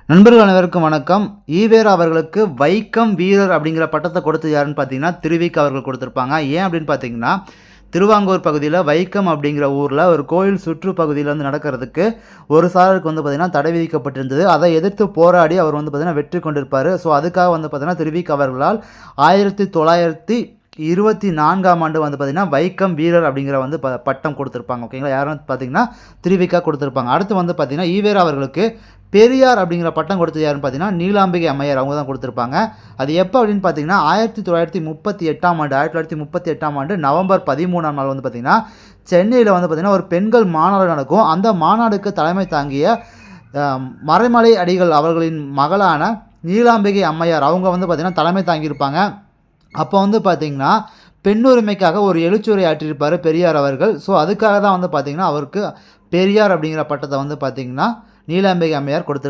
நண்பர்கள் அனைவருக்கும் வணக்கம். ஈவேரா அவர்களுக்கு வைக்கம் வீரர் அப்படிங்கிற பட்டத்தை கொடுத்தது யாருன்னு பார்த்தீங்கன்னா, திருவிக அவர்கள் கொடுத்துருப்பாங்க. ஏன் அப்படின்னு பார்த்தீங்கன்னா, திருவாங்கூர் பகுதியில் வைக்கம் அப்படிங்கிற ஊரில் ஒரு கோயில் சுற்றுப்பகுதியில் வந்து நடக்கிறதுக்கு ஒரு சாரருக்கு வந்து பார்த்தீங்கன்னா தடை விதிக்கப்பட்டிருந்தது. அதை எதிர்த்து போராடி அவர் வந்து பார்த்தீங்கன்னா வெற்றி கொண்டிருப்பார். ஸோ அதுக்காக வந்து பார்த்தீங்கன்னா திருவிக அவர்களால் 1924ஆம் ஆண்டு வந்து பார்த்தீங்கன்னா வைக்கம் வீரர் அப்படிங்கிற வந்து பட்டம் கொடுத்துருப்பாங்க. ஓகேங்களா, யாரும் பார்த்தீங்கன்னா திருவிக கொடுத்துருப்பாங்க. அடுத்து வந்து பார்த்தீங்கன்னா ஈவேரா அவர்களுக்கு பெரியார் அப்படிங்கிற பட்டம் கொடுத்தது யாருன்னு பார்த்தீங்கன்னா நீலாம்பிகை அம்மையார் அவங்க தான் கொடுத்துருப்பாங்க. அது எப்போ அப்படின்னு பார்த்தீங்கன்னா 1938ஆம் ஆண்டு நவம்பர் 13ஆம் நாள் வந்து பார்த்தீங்கன்னா சென்னையில் வந்து பார்த்தீங்கன்னா ஒரு பெண்கள் மாநாடு நடக்கும். அந்த மாநாடுக்கு தலைமை தாங்கிய மறைமலை அடிகள் அவர்களின் மகளான நீலாம்பிகை அம்மையார் அவங்க வந்து பார்த்தீங்கன்னா தலைமை தாங்கியிருப்பாங்க. அப்போ வந்து பார்த்தீங்கன்னா பெண்ணுரிமைக்காக ஒரு எழுச்சுரை ஆற்றியிருப்பார் பெரியார் அவர்கள். ஸோ அதுக்காக தான் வந்து பார்த்தீங்கன்னா அவருக்கு பெரியார் அப்படிங்கிற பட்டத்தை வந்து பார்த்தீங்கன்னா நீலாம்பிகை அம்மையார் கொடுத்துருப்பாங்க.